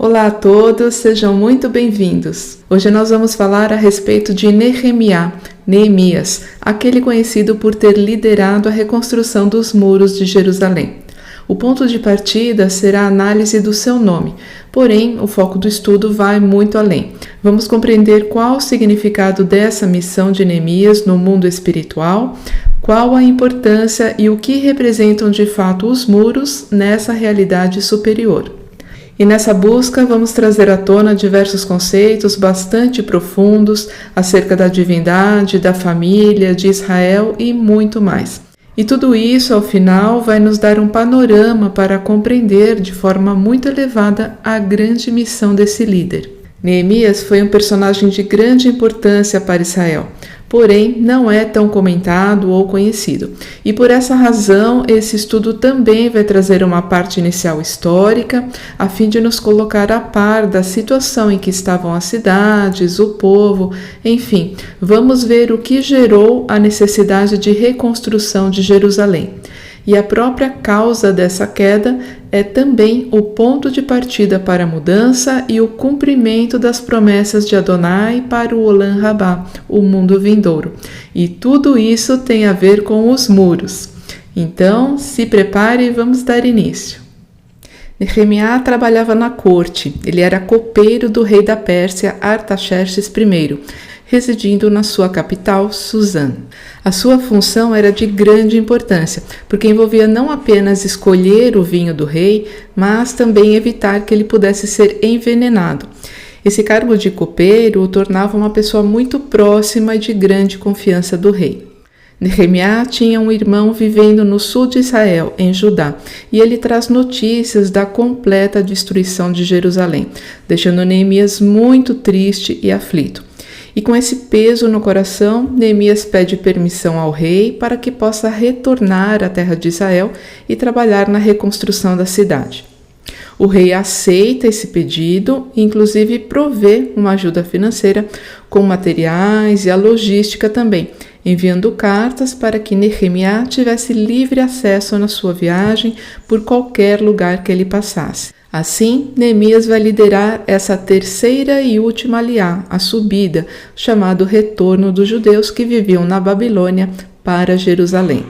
Olá a todos, sejam muito bem-vindos. Hoje nós vamos falar a respeito de Neemias, aquele conhecido por ter liderado a reconstrução dos muros de Jerusalém. O ponto de partida será a análise do seu nome, porém o foco do estudo vai muito além. Vamos compreender qual o significado dessa missão de Neemias no mundo espiritual, qual a importância e o que representam de fato os muros nessa realidade superior. E nessa busca vamos trazer à tona diversos conceitos bastante profundos acerca da divindade, da família, de Israel e muito mais. E tudo isso, ao final, vai nos dar um panorama para compreender de forma muito elevada a grande missão desse líder. Neemias foi um personagem de grande importância para Israel, porém não é tão comentado ou conhecido. E por essa razão, esse estudo também vai trazer uma parte inicial histórica, a fim de nos colocar a par da situação em que estavam as cidades, o povo, enfim, vamos ver o que gerou a necessidade de reconstrução de Jerusalém. E a própria causa dessa queda é também o ponto de partida para a mudança e o cumprimento das promessas de Adonai para o Olam Rabá, o mundo vindouro. E tudo isso tem a ver com os muros. Então, se prepare e vamos dar início. Nehemiá trabalhava na corte. Ele era copeiro do rei da Pérsia, Artaxerxes I, residindo na sua capital, Suzã. A sua função era de grande importância, porque envolvia não apenas escolher o vinho do rei, mas também evitar que ele pudesse ser envenenado. Esse cargo de copeiro o tornava uma pessoa muito próxima e de grande confiança do rei. Nehemiá tinha um irmão vivendo no sul de Israel, em Judá, e ele traz notícias da completa destruição de Jerusalém, deixando Neemias muito triste e aflito. E com esse peso no coração, Neemias pede permissão ao rei para que possa retornar à terra de Israel e trabalhar na reconstrução da cidade. O rei aceita esse pedido e inclusive provê uma ajuda financeira com materiais e a logística também, enviando cartas para que Nehemiá tivesse livre acesso na sua viagem por qualquer lugar que ele passasse. Assim, Neemias vai liderar essa terceira e última aliá, a subida, chamado retorno dos judeus que viviam na Babilônia para Jerusalém.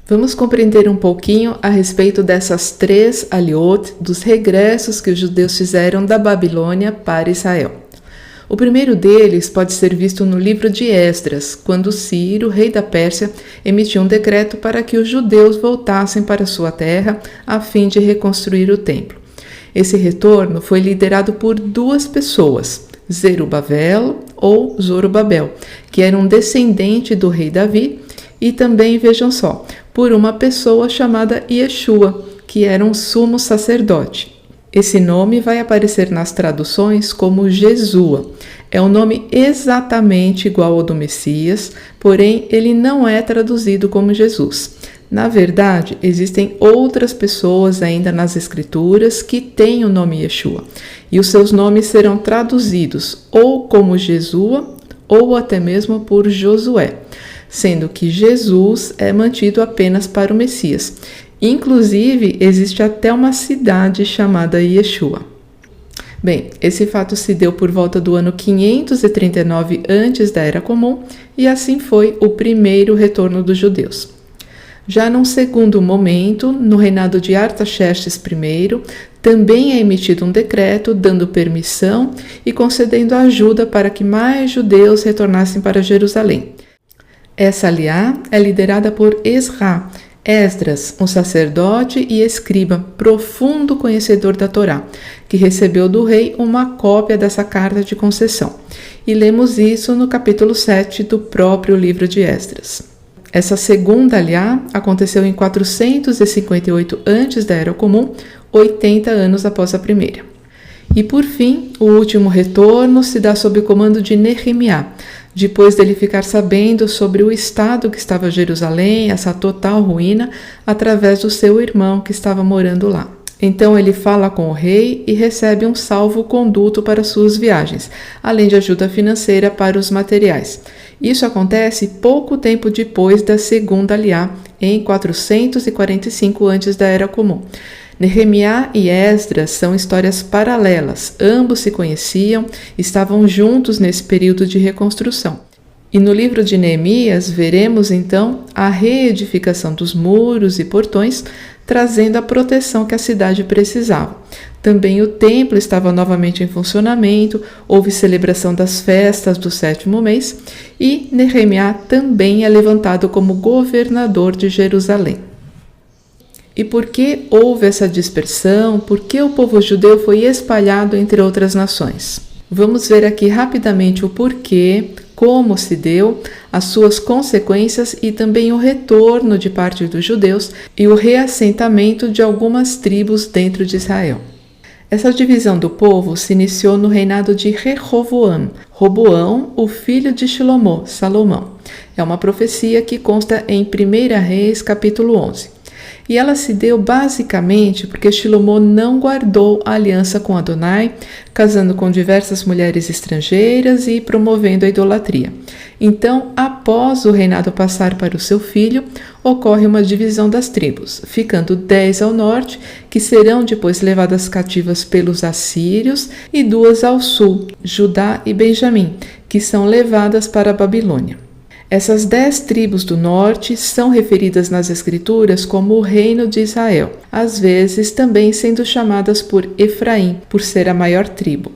Vamos compreender um pouquinho a respeito dessas três aliot, dos regressos que os judeus fizeram da Babilônia para Israel. O primeiro deles pode ser visto no livro de Esdras, quando Ciro, rei da Pérsia, emitiu um decreto para que os judeus voltassem para sua terra a fim de reconstruir o templo. Esse retorno foi liderado por duas pessoas, Zerubabel ou Zorobabel, que era um descendente do rei Davi, e também, vejam só, por uma pessoa chamada Yeshua, que era um sumo sacerdote. Esse nome vai aparecer nas traduções como Jesua. É um nome exatamente igual ao do Messias, porém ele não é traduzido como Jesus. Na verdade, existem outras pessoas ainda nas Escrituras que têm o nome Yeshua, e os seus nomes serão traduzidos ou como Jesua ou até mesmo por Josué, sendo que Jesus é mantido apenas para o Messias. Inclusive, existe até uma cidade chamada Yeshua. Bem, esse fato se deu por volta do ano 539 antes da Era Comum, e assim foi o primeiro retorno dos judeus. Já num segundo momento, no reinado de Artaxerxes I, também é emitido um decreto dando permissão e concedendo ajuda para que mais judeus retornassem para Jerusalém. Essa aliá é liderada por Esdras, um sacerdote e escriba, profundo conhecedor da Torá, que recebeu do rei uma cópia dessa carta de concessão. E lemos isso no capítulo 7 do próprio livro de Esdras. Essa segunda aliá aconteceu em 458 antes da Era Comum, 80 anos após a primeira. E por fim, o último retorno se dá sob o comando de Nehemiá, depois dele ficar sabendo sobre o estado que estava Jerusalém, essa total ruína, através do seu irmão que estava morando lá. Então ele fala com o rei e recebe um salvo-conduto para suas viagens, além de ajuda financeira para os materiais. Isso acontece pouco tempo depois da segunda aliá, em 445 antes da Era Comum. Nehemiá e Esdras são histórias paralelas, ambos se conheciam, estavam juntos nesse período de reconstrução. E no livro de Neemias veremos então a reedificação dos muros e portões, trazendo a proteção que a cidade precisava. Também o templo estava novamente em funcionamento, houve celebração das festas do 7º mês e Nehemiá também é levantado como governador de Jerusalém. E por que houve essa dispersão? Por que o povo judeu foi espalhado entre outras nações? Vamos ver aqui rapidamente o porquê, como se deu, as suas consequências e também o retorno de parte dos judeus e o reassentamento de algumas tribos dentro de Israel. Essa divisão do povo se iniciou no reinado de Rehoboam, Roboão, o filho de Shilomó, Salomão. É uma profecia que consta em 1 Reis, capítulo 11. E ela se deu basicamente porque Shilomó não guardou a aliança com Adonai, casando com diversas mulheres estrangeiras e promovendo a idolatria. Então, após o reinado passar para o seu filho, ocorre uma divisão das tribos, ficando 10 ao norte, que serão depois levadas cativas pelos assírios, e 2 ao sul, Judá e Benjamim, que são levadas para a Babilônia. Essas 10 tribos do norte são referidas nas Escrituras como o reino de Israel, às vezes também sendo chamadas por Efraim, por ser a maior tribo.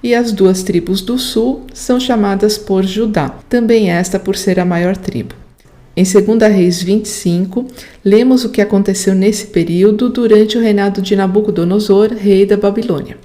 E as 2 tribos do sul são chamadas por Judá, também esta por ser a maior tribo. Em 2 Reis 25, lemos o que aconteceu nesse período durante o reinado de Nabucodonosor, rei da Babilônia.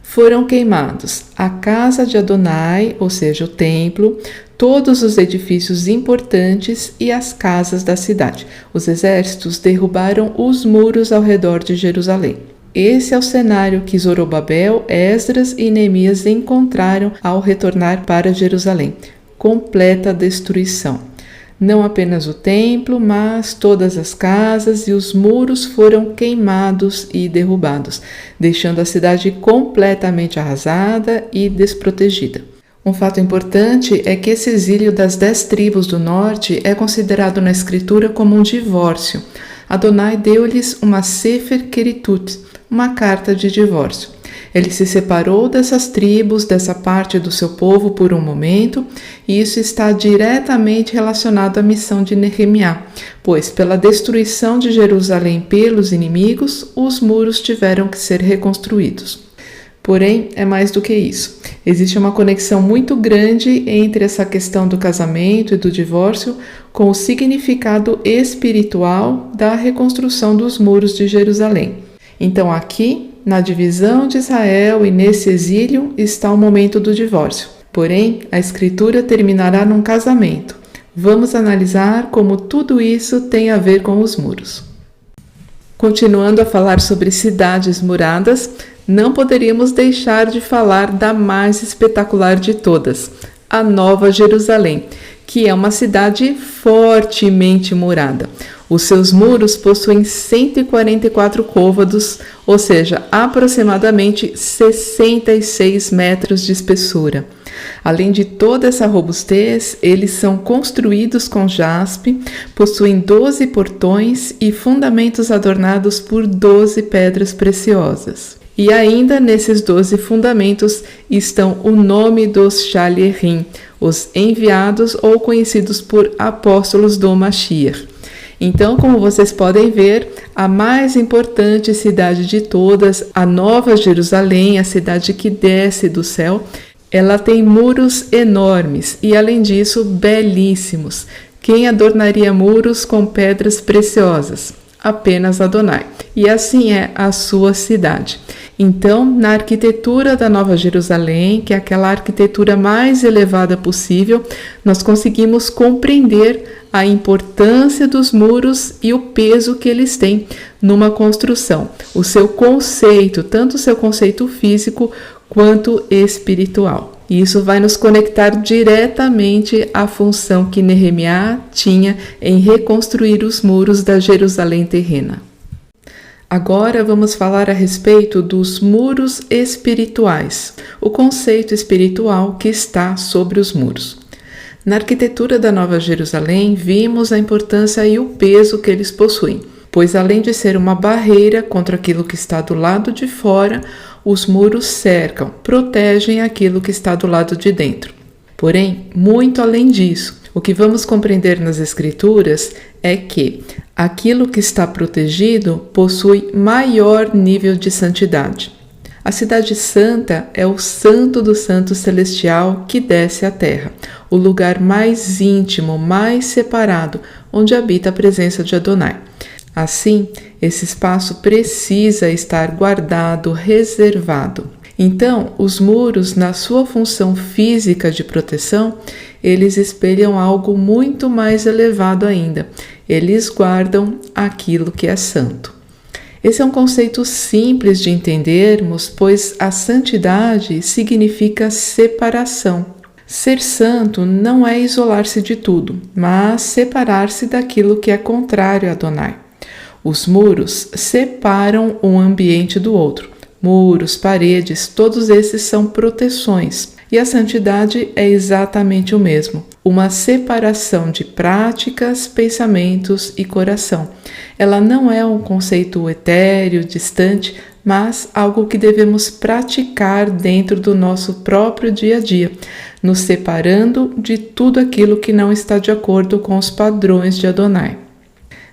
Foram queimados a casa de Adonai, ou seja, o templo, todos os edifícios importantes e as casas da cidade. Os exércitos derrubaram os muros ao redor de Jerusalém. Esse é o cenário que Zorobabel, Esdras e Neemias encontraram ao retornar para Jerusalém. Completa destruição. Não apenas o templo, mas todas as casas e os muros foram queimados e derrubados, deixando a cidade completamente arrasada e desprotegida. Um fato importante é que esse exílio das 10 tribos do norte é considerado na escritura como um divórcio. Adonai deu-lhes uma Sefer Keritut, uma carta de divórcio. Ele se separou dessas tribos, dessa parte do seu povo por um momento, e isso está diretamente relacionado à missão de Nehemiá, pois pela destruição de Jerusalém pelos inimigos, os muros tiveram que ser reconstruídos. Porém, é mais do que isso. Existe uma conexão muito grande entre essa questão do casamento e do divórcio com o significado espiritual da reconstrução dos muros de Jerusalém. Então, aqui, na divisão de Israel e nesse exílio, está o momento do divórcio. Porém, a Escritura terminará num casamento. Vamos analisar como tudo isso tem a ver com os muros. Continuando a falar sobre cidades muradas, não poderíamos deixar de falar da mais espetacular de todas, a Nova Jerusalém, que é uma cidade fortemente murada. Os seus muros possuem 144 côvados, ou seja, aproximadamente 66 metros de espessura. Além de toda essa robustez, eles são construídos com jaspe, possuem 12 portões e fundamentos adornados por 12 pedras preciosas. E ainda nesses 12 fundamentos estão o nome dos Shaliachim, os enviados ou conhecidos por apóstolos do Mashiach. Então, como vocês podem ver, a mais importante cidade de todas, a Nova Jerusalém, a cidade que desce do céu, ela tem muros enormes e, além disso, belíssimos. Quem adornaria muros com pedras preciosas? Apenas Adonai. E assim é a sua cidade. Então, na arquitetura da Nova Jerusalém, que é aquela arquitetura mais elevada possível, nós conseguimos compreender a importância dos muros e o peso que eles têm numa construção. O seu conceito, tanto o seu conceito físico quanto espiritual. E isso vai nos conectar diretamente à função que Nehemiá tinha em reconstruir os muros da Jerusalém terrena. Agora vamos falar a respeito dos muros espirituais, o conceito espiritual que está sobre os muros. Na arquitetura da Nova Jerusalém, vimos a importância e o peso que eles possuem. pois além de ser uma barreira contra aquilo que está do lado de fora, os muros cercam, protegem aquilo que está do lado de dentro. Porém, muito além disso, o que vamos compreender nas Escrituras é que aquilo que está protegido possui maior nível de santidade. A cidade santa é o santo do santo celestial que desce à terra, o lugar mais íntimo, mais separado, onde habita a presença de Adonai. Assim, esse espaço precisa estar guardado, reservado. Então, os muros, na sua função física de proteção, eles espelham algo muito mais elevado ainda. Eles guardam aquilo que é santo. Esse é um conceito simples de entendermos, pois a santidade significa separação. Ser santo não é isolar-se de tudo, mas separar-se daquilo que é contrário a Adonai. Os muros separam um ambiente do outro. Muros, paredes, todos esses são proteções. E a santidade é exatamente o mesmo, uma separação de práticas, pensamentos e coração. Ela não é um conceito etéreo, distante, mas algo que devemos praticar dentro do nosso próprio dia a dia, nos separando de tudo aquilo que não está de acordo com os padrões de Adonai.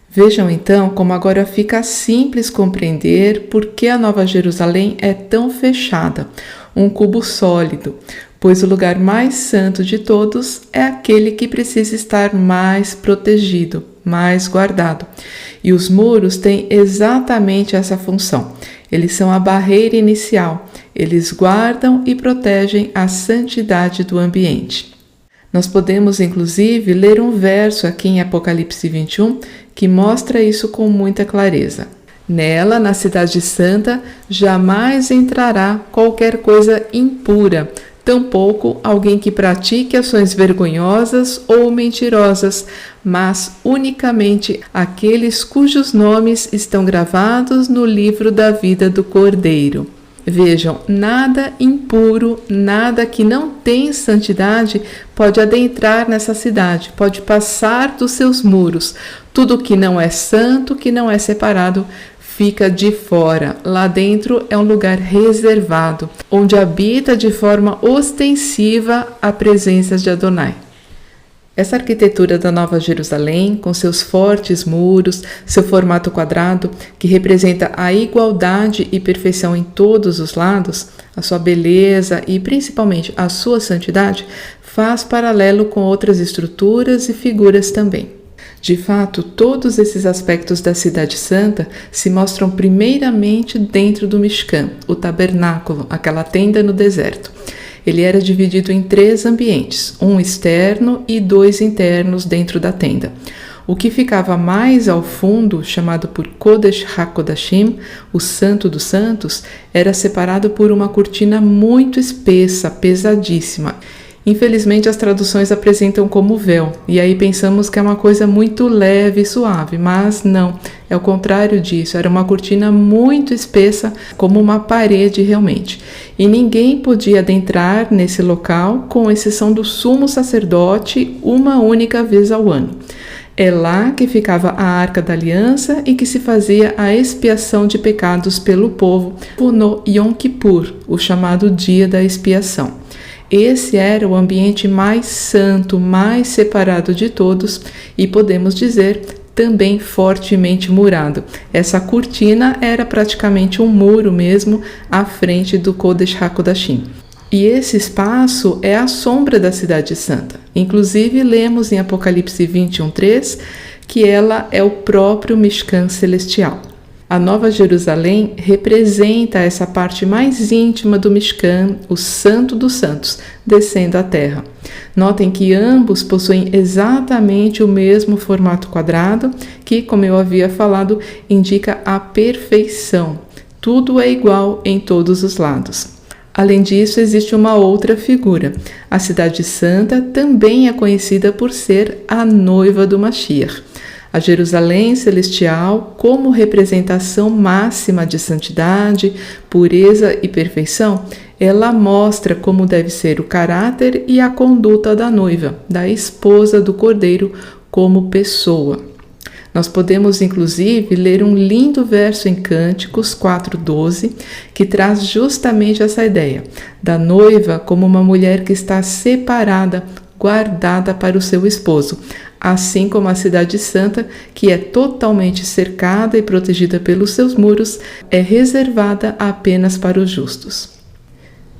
Vejam então como agora fica simples compreender por que a Nova Jerusalém é tão fechada, um cubo sólido, pois o lugar mais santo de todos é aquele que precisa estar mais protegido, mais guardado. E os muros têm exatamente essa função. Eles são a barreira inicial, eles guardam e protegem a santidade do ambiente. Nós podemos, inclusive, ler um verso aqui em Apocalipse 21 que mostra isso com muita clareza. Nela, na cidade santa, jamais entrará qualquer coisa impura, tampouco alguém que pratique ações vergonhosas ou mentirosas, mas unicamente aqueles cujos nomes estão gravados no livro da vida do Cordeiro. Vejam, nada impuro, nada que não tem santidade pode adentrar nessa cidade, pode passar dos seus muros. Tudo que não é santo, que não é separado, fica de fora. Lá dentro é um lugar reservado, onde habita de forma ostensiva a presença de Adonai. Essa arquitetura da Nova Jerusalém, com seus fortes muros, seu formato quadrado, que representa a igualdade e perfeição em todos os lados, a sua beleza e principalmente a sua santidade, faz paralelo com outras estruturas e figuras também. De fato, todos esses aspectos da Cidade Santa se mostram primeiramente dentro do Mishkan, o tabernáculo, aquela tenda no deserto. Ele era dividido em 3 ambientes, um externo e 2 internos dentro da tenda. O que ficava mais ao fundo, chamado por Kodesh HaKodashim, o Santo dos Santos, era separado por uma cortina muito espessa, pesadíssima. Infelizmente, as traduções apresentam como véu, e aí pensamos que é uma coisa muito leve e suave, mas não, é o contrário disso, era uma cortina muito espessa, como uma parede realmente. E ninguém podia adentrar nesse local, com exceção do sumo sacerdote, uma única vez ao ano. É lá que ficava a Arca da Aliança e que se fazia a expiação de pecados pelo povo no Yom Kippur, o chamado Dia da Expiação. Esse era o ambiente mais santo, mais separado de todos e, podemos dizer, também fortemente murado. Essa cortina era praticamente um muro mesmo à frente do Kodesh HaKodashim. E esse espaço é a sombra da Cidade Santa. Inclusive, lemos em Apocalipse 21:3 que ela é o próprio Mishkan celestial. A Nova Jerusalém representa essa parte mais íntima do Mishkan, o Santo dos Santos, descendo à terra. Notem que ambos possuem exatamente o mesmo formato quadrado, que, como eu havia falado, indica a perfeição. Tudo é igual em todos os lados. Além disso, existe uma outra figura. A Cidade Santa também é conhecida por ser a noiva do Mashiach. A Jerusalém celestial, como representação máxima de santidade, pureza e perfeição, ela mostra como deve ser o caráter e a conduta da noiva, da esposa do Cordeiro, como pessoa. Nós podemos, inclusive, ler um lindo verso em Cânticos 4:12, que traz justamente essa ideia da noiva como uma mulher que está separada, guardada para o seu esposo, assim como a cidade santa, que é totalmente cercada e protegida pelos seus muros, é reservada apenas para os justos.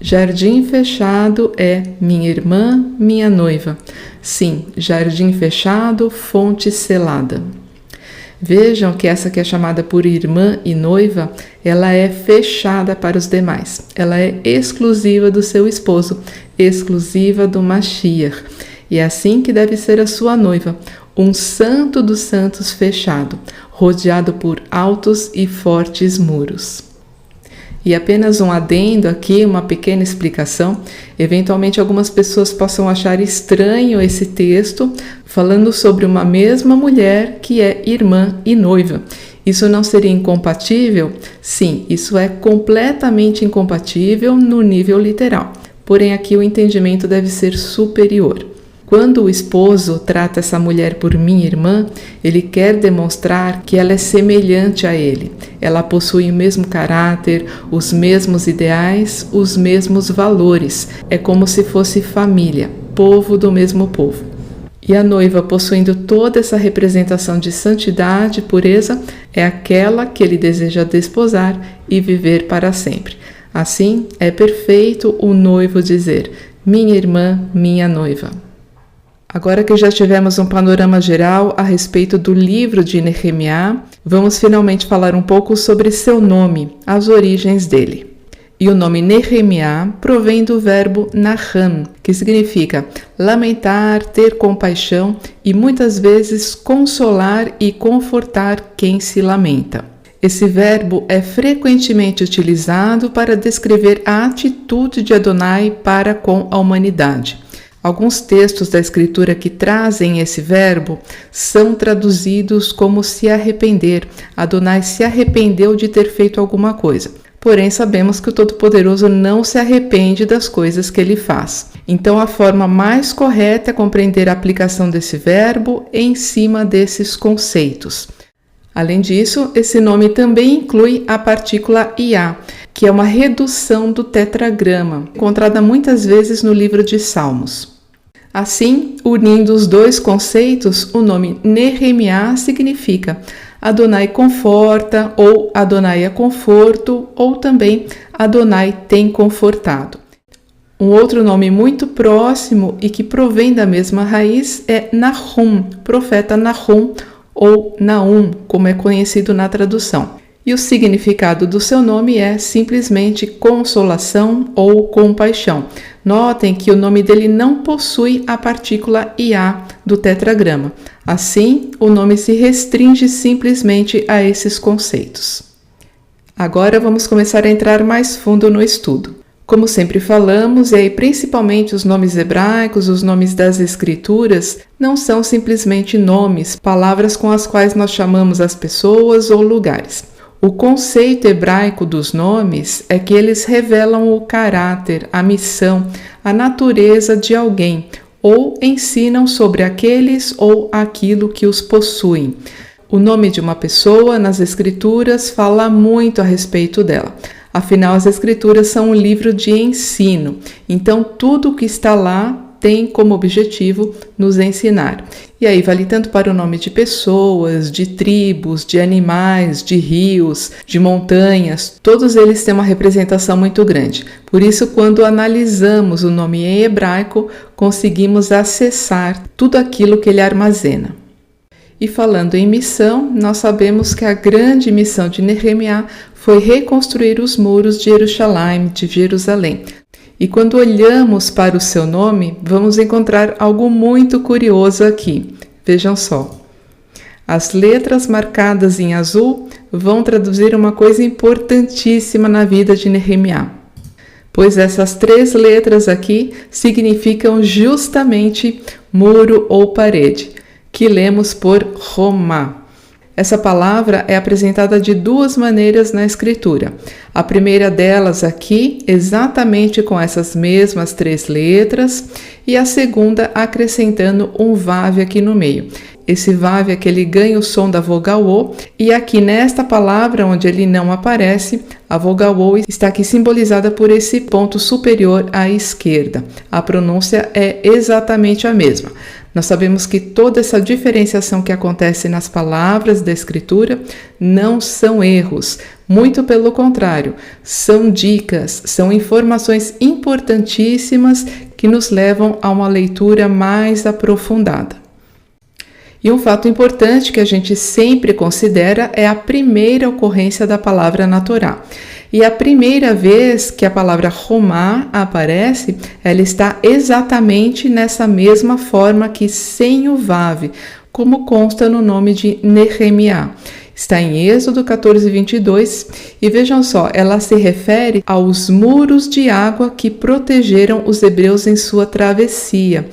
Jardim fechado é minha irmã, minha noiva. Sim, jardim fechado, fonte selada. Vejam que essa que é chamada por irmã e noiva, ela é fechada para os demais. Ela é exclusiva do seu esposo, exclusiva do Mashiach. E é assim que deve ser a sua noiva, um santo dos santos fechado, rodeado por altos e fortes muros. E apenas um adendo aqui, uma pequena explicação. Eventualmente algumas pessoas possam achar estranho esse texto falando sobre uma mesma mulher que é irmã e noiva. Isso não seria incompatível? Sim, isso é completamente incompatível no nível literal. Porém, aqui o entendimento deve ser superior. Quando o esposo trata essa mulher por minha irmã, ele quer demonstrar que ela é semelhante a ele. Ela possui o mesmo caráter, os mesmos ideais, os mesmos valores. É como se fosse família, povo do mesmo povo. E a noiva, possuindo toda essa representação de santidade e pureza, é aquela que ele deseja desposar e viver para sempre. Assim, é perfeito o noivo dizer: minha irmã, minha noiva. Agora que já tivemos um panorama geral a respeito do livro de Nehemiá, vamos finalmente falar um pouco sobre seu nome, as origens dele. E o nome Nehemiá provém do verbo naham, que significa lamentar, ter compaixão e muitas vezes consolar e confortar quem se lamenta. Esse verbo é frequentemente utilizado para descrever a atitude de Adonai para com a humanidade. Alguns textos da Escritura que trazem esse verbo são traduzidos como se arrepender. Adonai se arrependeu de ter feito alguma coisa. Porém, sabemos que o Todo-Poderoso não se arrepende das coisas que ele faz. Então, a forma mais correta é compreender a aplicação desse verbo em cima desses conceitos. Além disso, esse nome também inclui a partícula iá, que é uma redução do tetragrama, encontrada muitas vezes no livro de Salmos. Assim, unindo os dois conceitos, o nome Nehemiá significa Adonai conforta, ou Adonai é conforto, ou também Adonai tem confortado. Um outro nome muito próximo e que provém da mesma raiz é Nahum, profeta Nahum, ou Naum, como é conhecido na tradução. E o significado do seu nome é simplesmente consolação ou compaixão. Notem que o nome dele não possui a partícula iá do tetragrama. Assim, o nome se restringe simplesmente a esses conceitos. Agora vamos começar a entrar mais fundo no estudo. Como sempre falamos, e aí principalmente os nomes hebraicos, os nomes das escrituras, não são simplesmente nomes, palavras com as quais nós chamamos as pessoas ou lugares. O conceito hebraico dos nomes é que eles revelam o caráter, a missão, a natureza de alguém, ou ensinam sobre aqueles ou aquilo que os possuem. O nome de uma pessoa nas escrituras fala muito a respeito dela. Afinal, as escrituras são um livro de ensino, então tudo o que está lá tem como objetivo nos ensinar. E aí vale tanto para o nome de pessoas, de tribos, de animais, de rios, de montanhas, todos eles têm uma representação muito grande. Por isso, quando analisamos o nome em hebraico, conseguimos acessar tudo aquilo que ele armazena. E falando em missão, nós sabemos que a grande missão de Nehemiá foi reconstruir os muros de Jerusalém, de Jerusalém. E quando olhamos para o seu nome, vamos encontrar algo muito curioso aqui. Vejam só. As letras marcadas em azul vão traduzir uma coisa importantíssima na vida de Nehemiá. Pois essas 3 letras aqui significam justamente muro ou parede, que lemos por Romá. Essa palavra é apresentada de 2 maneiras na escritura. A primeira delas aqui, exatamente com essas mesmas 3 letras, e a segunda acrescentando um vav aqui no meio. esse vav é que ele ganha o som da vogal O, e aqui nesta palavra, onde ele não aparece, a vogal O está aqui simbolizada por esse ponto superior à esquerda. A pronúncia é exatamente a mesma. Nós sabemos que toda essa diferenciação que acontece nas palavras da escritura não são erros, muito pelo contrário, são dicas, são informações importantíssimas que nos levam a uma leitura mais aprofundada. E um fato importante que a gente sempre considera é a primeira ocorrência da palavra na Torá. E a primeira vez que a palavra Romá aparece, ela está exatamente nessa mesma forma que sem o vav, como consta no nome de Nehemiá. Está em Êxodo 14, 22, e vejam só, ela se refere aos muros de água que protegeram os hebreus em sua travessia.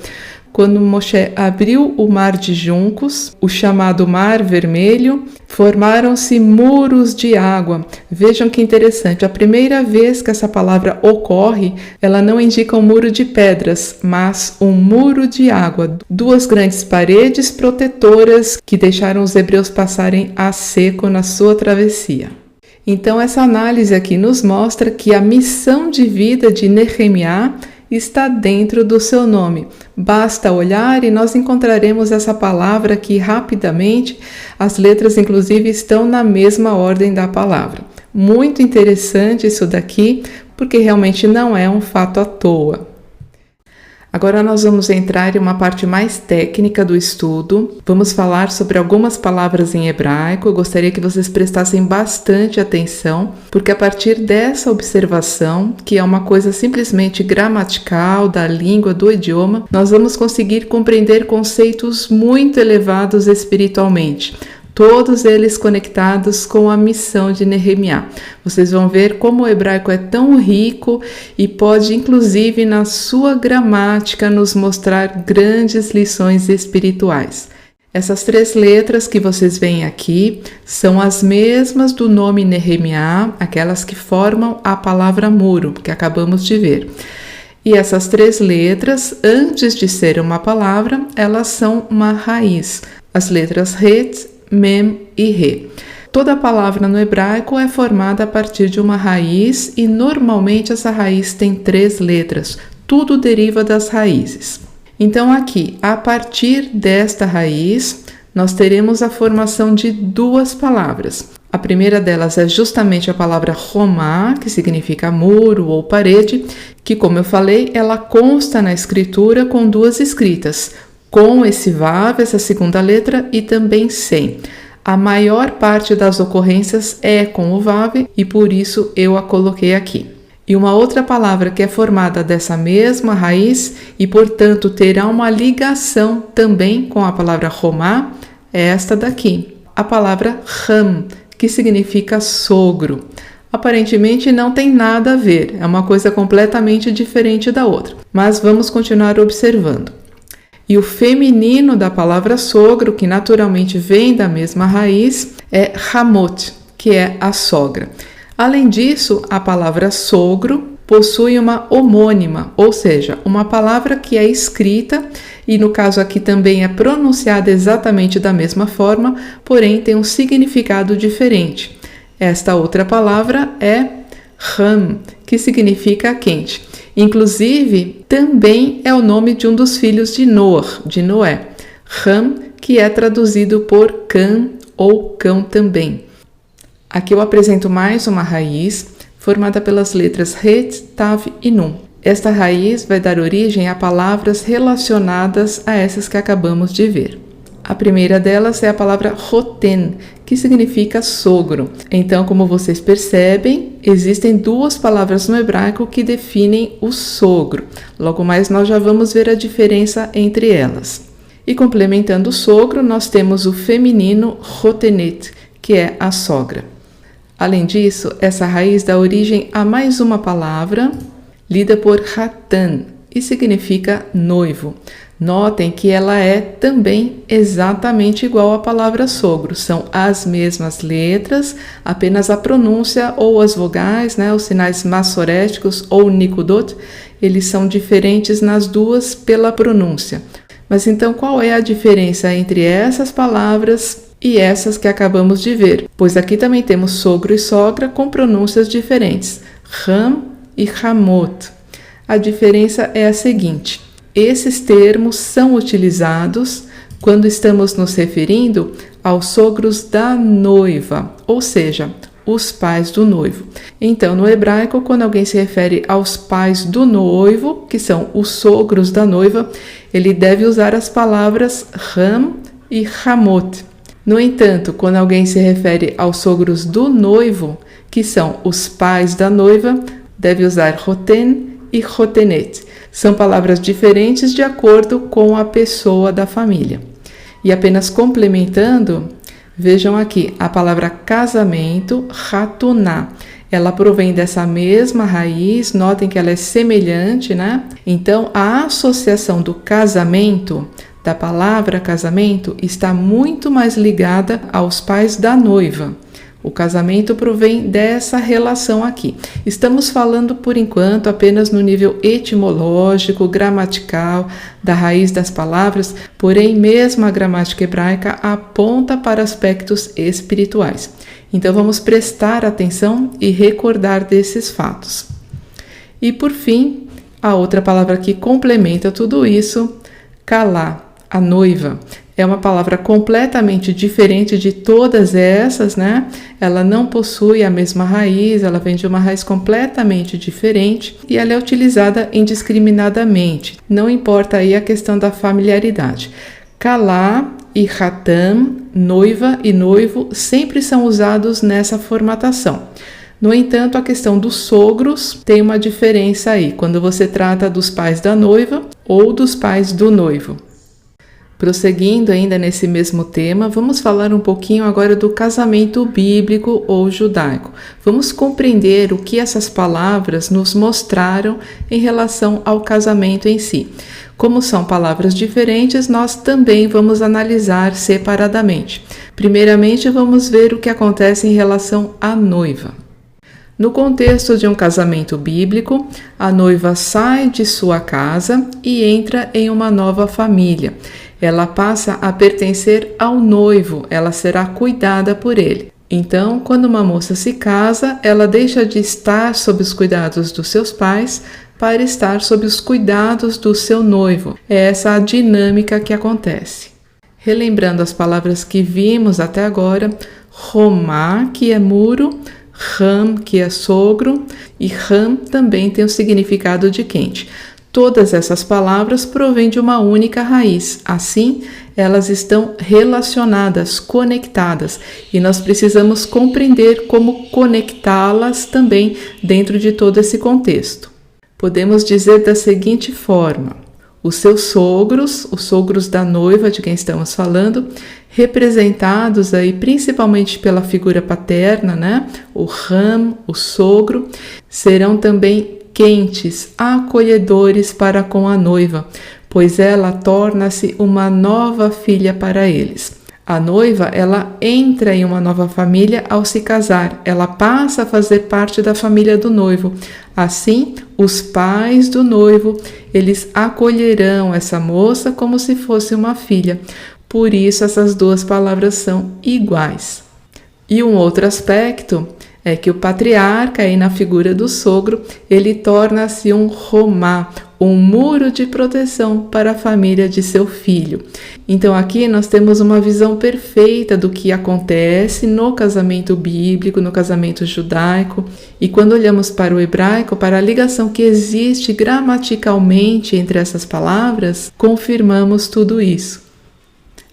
Quando Moshe abriu o mar de juncos, o chamado Mar Vermelho, formaram-se muros de água. Vejam que interessante, a primeira vez que essa palavra ocorre, ela não indica um muro de pedras, mas um muro de água. Duas grandes paredes protetoras que deixaram os hebreus passarem a seco na sua travessia. Então essa análise aqui nos mostra que a missão de vida de Nehemiá está dentro do seu nome. Basta olhar e nós encontraremos essa palavra aqui rapidamente. As letras, inclusive, estão na mesma ordem da palavra. Muito interessante isso daqui, porque realmente não é um fato à toa. Agora nós vamos entrar em uma parte mais técnica do estudo. Vamos falar sobre algumas palavras em hebraico. Eu gostaria que vocês prestassem bastante atenção, porque a partir dessa observação, que é uma coisa simplesmente gramatical da língua, do idioma, nós vamos conseguir compreender conceitos muito elevados espiritualmente. Todos eles conectados com a missão de Nehemiá. Vocês vão ver como o hebraico é tão rico e pode, inclusive, na sua gramática, nos mostrar grandes lições espirituais. Essas três letras que vocês veem aqui são as mesmas do nome Nehemiá, aquelas que formam a palavra muro, que acabamos de ver. E essas três letras, antes de ser uma palavra, elas são uma raiz. As letras Het, Mem e Re. Toda palavra no hebraico é formada a partir de uma raiz e normalmente essa raiz tem três letras. Tudo deriva das raízes. Então aqui, a partir desta raiz, nós teremos a formação de duas palavras. A primeira delas é justamente a palavra Romá, que significa muro ou parede, que, como eu falei, ela consta na escritura com duas escritas, com esse vav, essa segunda letra, e também sem. A maior parte das ocorrências é com o vav e por isso eu a coloquei aqui. E uma outra palavra que é formada dessa mesma raiz e, portanto, terá uma ligação também com a palavra Romá é esta daqui, a palavra Ram, que significa sogro. Aparentemente não tem nada a ver, é uma coisa completamente diferente da outra, mas vamos continuar observando. E o feminino da palavra sogro, que naturalmente vem da mesma raiz, é Hamot, que é a sogra. Além disso, a palavra sogro possui uma homônima, ou seja, uma palavra que é escrita e no caso aqui também é pronunciada exatamente da mesma forma, porém tem um significado diferente. Esta outra palavra é Ram, que significa quente. Inclusive, também é o nome de um dos filhos de Noé, Ram, que é traduzido por Cã ou cão também. Aqui eu apresento mais uma raiz, formada pelas letras Het, Tav e Nun. Esta raiz vai dar origem a palavras relacionadas a essas que acabamos de ver. A primeira delas é a palavra Roten, que significa sogro. Então, como vocês percebem, existem duas palavras no hebraico que definem o sogro. Logo mais nós já vamos ver a diferença entre elas. E complementando o sogro, nós temos o feminino Rotenet, que é a sogra. Além disso, essa raiz dá origem a mais uma palavra, lida por Hatan, e significa noivo. Notem que ela é também exatamente igual à palavra sogro. São as mesmas letras, apenas a pronúncia ou as vogais, os sinais massoréticos ou nikudot, eles são diferentes nas duas pela pronúncia. Mas então qual é a diferença entre essas palavras e essas que acabamos de ver? Pois aqui também temos sogro e sogra com pronúncias diferentes, Ham e Hamot. A diferença é a seguinte: esses termos são utilizados quando estamos nos referindo aos sogros da noiva, ou seja, os pais do noivo. Então, no hebraico, quando alguém se refere aos pais do noivo, que são os sogros da noiva, ele deve usar as palavras Ham e Hamot. No entanto, quando alguém se refere aos sogros do noivo, que são os pais da noiva, deve usar Roten e Rotenet. São palavras diferentes de acordo com a pessoa da família. E apenas complementando, vejam aqui, a palavra casamento, Hatuná, ela provém dessa mesma raiz, notem que ela é semelhante, né? Então, a associação do casamento, da palavra casamento, está muito mais ligada aos pais da noiva. O casamento provém dessa relação aqui. Estamos falando, por enquanto, apenas no nível etimológico, gramatical, da raiz das palavras, porém, mesmo a gramática hebraica aponta para aspectos espirituais. Então, vamos prestar atenção e recordar desses fatos. E, por fim, a outra palavra que complementa tudo isso, kalá, a noiva. É uma palavra completamente diferente de todas essas, né? Ela não possui a mesma raiz, ela vem de uma raiz completamente diferente e ela é utilizada indiscriminadamente. Não importa aí a questão da familiaridade. Kalá e Hatam, noiva e noivo, sempre são usados nessa formatação. No entanto, a questão dos sogros tem uma diferença aí, quando você trata dos pais da noiva ou dos pais do noivo. Prosseguindo ainda nesse mesmo tema, vamos falar um pouquinho agora do casamento bíblico ou judaico. Vamos compreender o que essas palavras nos mostraram em relação ao casamento em si. Como são palavras diferentes, nós também vamos analisar separadamente. Primeiramente, vamos ver o que acontece em relação à noiva. No contexto de um casamento bíblico, a noiva sai de sua casa e entra em uma nova família. Ela passa a pertencer ao noivo, ela será cuidada por ele. Então, quando uma moça se casa, ela deixa de estar sob os cuidados dos seus pais para estar sob os cuidados do seu noivo. É essa a dinâmica que acontece. Relembrando as palavras que vimos até agora, Romá, que é muro, Ham, que é sogro, e Ham também tem o significado de quente. Todas essas palavras provêm de uma única raiz, assim, elas estão relacionadas, conectadas, e nós precisamos compreender como conectá-las também dentro de todo esse contexto. Podemos dizer da seguinte forma: os seus sogros, os sogros da noiva de quem estamos falando, representados aí principalmente pela figura paterna, né? O Ham, o sogro, serão também quentes, acolhedores para com a noiva, pois ela torna-se uma nova filha para eles. A noiva, ela entra em uma nova família ao se casar, ela passa a fazer parte da família do noivo. Assim, os pais do noivo, eles acolherão essa moça como se fosse uma filha. Por isso, essas duas palavras são iguais. E um outro aspecto é que o patriarca, aí na figura do sogro, ele torna-se um romá, um muro de proteção para a família de seu filho. Então aqui nós temos uma visão perfeita do que acontece no casamento bíblico, no casamento judaico, e quando olhamos para o hebraico, para a ligação que existe gramaticalmente entre essas palavras, confirmamos tudo isso.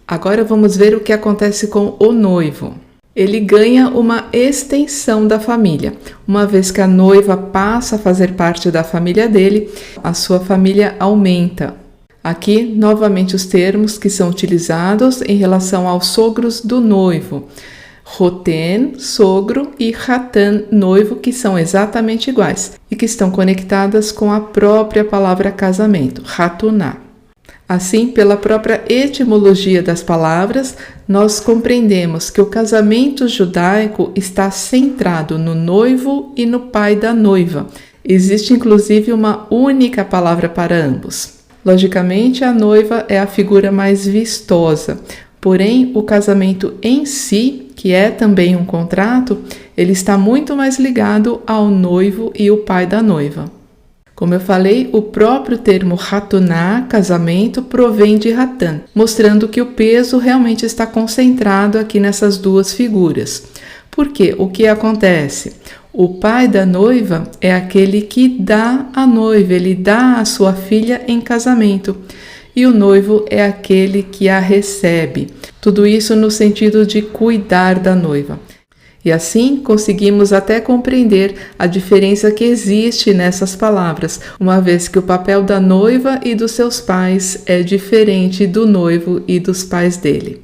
Agora vamos ver o que acontece com o noivo. Ele ganha uma extensão da família. Uma vez que a noiva passa a fazer parte da família dele, a sua família aumenta. Aqui, novamente, os termos que são utilizados em relação aos sogros do noivo. Roten, sogro, e Hatan, noivo, que são exatamente iguais e que estão conectadas com a própria palavra casamento, Hatuná. Assim, pela própria etimologia das palavras, nós compreendemos que o casamento judaico está centrado no noivo e no pai da noiva. Existe inclusive uma única palavra para ambos. Logicamente, a noiva é a figura mais vistosa, porém, o casamento em si, que é também um contrato, ele está muito mais ligado ao noivo e o pai da noiva. Como eu falei, o próprio termo Hatuná, casamento, provém de Hatan, mostrando que o peso realmente está concentrado aqui nessas duas figuras. Porque o que acontece? O pai da noiva é aquele que dá a noiva, ele dá a sua filha em casamento. E o noivo é aquele que a recebe. Tudo isso no sentido de cuidar da noiva. E assim conseguimos até compreender a diferença que existe nessas palavras, uma vez que o papel da noiva e dos seus pais é diferente do noivo e dos pais dele.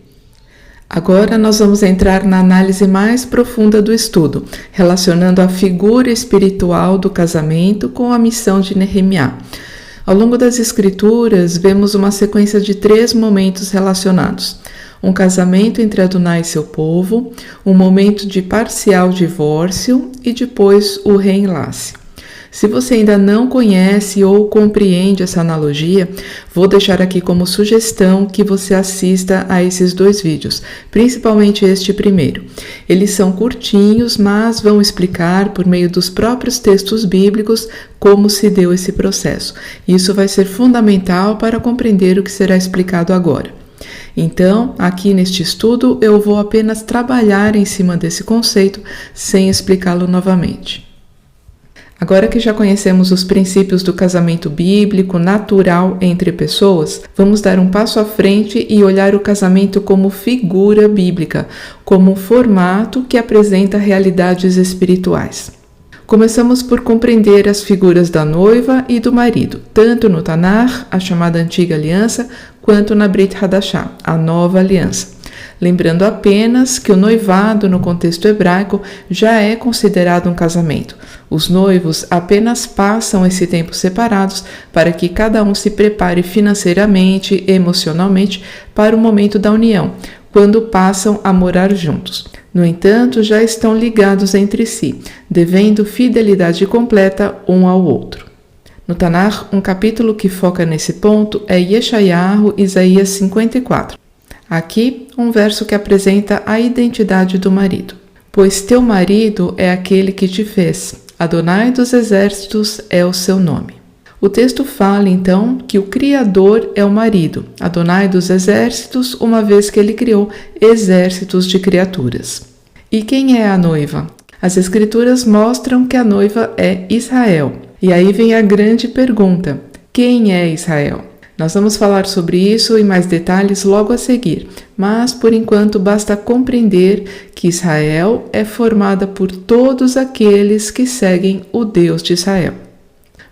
Agora nós vamos entrar na análise mais profunda do estudo, relacionando a figura espiritual do casamento com a missão de Nehemiá. Ao longo das escrituras, vemos uma sequência de 3 momentos relacionados. Um casamento entre Adonai e seu povo, um momento de parcial divórcio e depois o reenlace. Se você ainda não conhece ou compreende essa analogia, vou deixar aqui como sugestão que você assista a esses 2 vídeos, principalmente este primeiro. Eles são curtinhos, mas vão explicar por meio dos próprios textos bíblicos como se deu esse processo. Isso vai ser fundamental para compreender o que será explicado agora. Então, aqui neste estudo, eu vou apenas trabalhar em cima desse conceito, sem explicá-lo novamente. Agora que já conhecemos os princípios do casamento bíblico natural entre pessoas, vamos dar um passo à frente e olhar o casamento como figura bíblica, como um formato que apresenta realidades espirituais. Começamos por compreender as figuras da noiva e do marido, tanto no Tanar, a chamada Antiga Aliança, quanto na Brit Hadashah, a Nova Aliança. Lembrando apenas que o noivado no contexto hebraico já é considerado um casamento. Os noivos apenas passam esse tempo separados para que cada um se prepare financeiramente, emocionalmente para o momento da união, quando passam a morar juntos. No entanto, já estão ligados entre si, devendo fidelidade completa um ao outro. No Tanar, um capítulo que foca nesse ponto é Yeshayahu, Isaías 54. Aqui, um verso que apresenta a identidade do marido. Pois teu marido é aquele que te fez, Adonai dos exércitos é o seu nome. O texto fala, então, que o Criador é o marido, Adonai dos exércitos, uma vez que ele criou exércitos de criaturas. E quem é a noiva? As escrituras mostram que a noiva é Israel. E aí vem a grande pergunta: quem é Israel? Nós vamos falar sobre isso em mais detalhes logo a seguir, mas por enquanto basta compreender que Israel é formada por todos aqueles que seguem o Deus de Israel.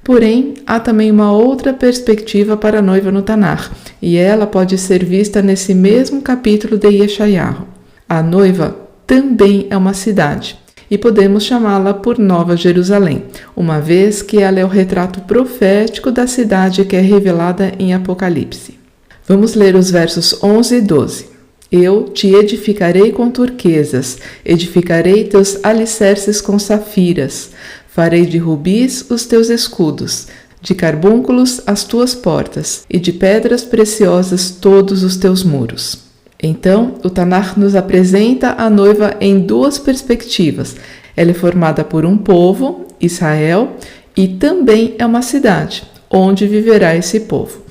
Porém, há também uma outra perspectiva para a noiva no Tanar, e ela pode ser vista nesse mesmo capítulo de Yeshayahu. A noiva também é uma cidade, e podemos chamá-la por Nova Jerusalém, uma vez que ela é o retrato profético da cidade que é revelada em Apocalipse. Vamos ler os versos 11 e 12. Eu te edificarei com turquesas, edificarei teus alicerces com safiras, farei de rubis os teus escudos, de carbúnculos as tuas portas, e de pedras preciosas todos os teus muros. Então, o Tanar nos apresenta a noiva em 2 perspectivas. Ela é formada por um povo, Israel, e também é uma cidade, onde viverá esse povo.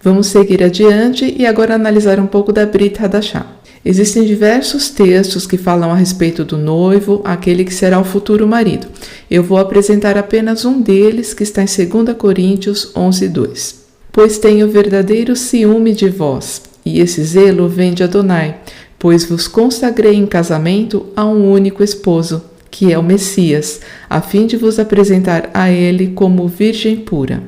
Vamos seguir adiante e agora analisar um pouco da Brit Hadashah. Existem diversos textos que falam a respeito do noivo, aquele que será o futuro marido. Eu vou apresentar apenas um deles, que está em 2 Coríntios 11:2. Pois tenho verdadeiro ciúme de vós, e esse zelo vem de Adonai, pois vos consagrei em casamento a um único esposo, que é o Messias, a fim de vos apresentar a ele como virgem pura.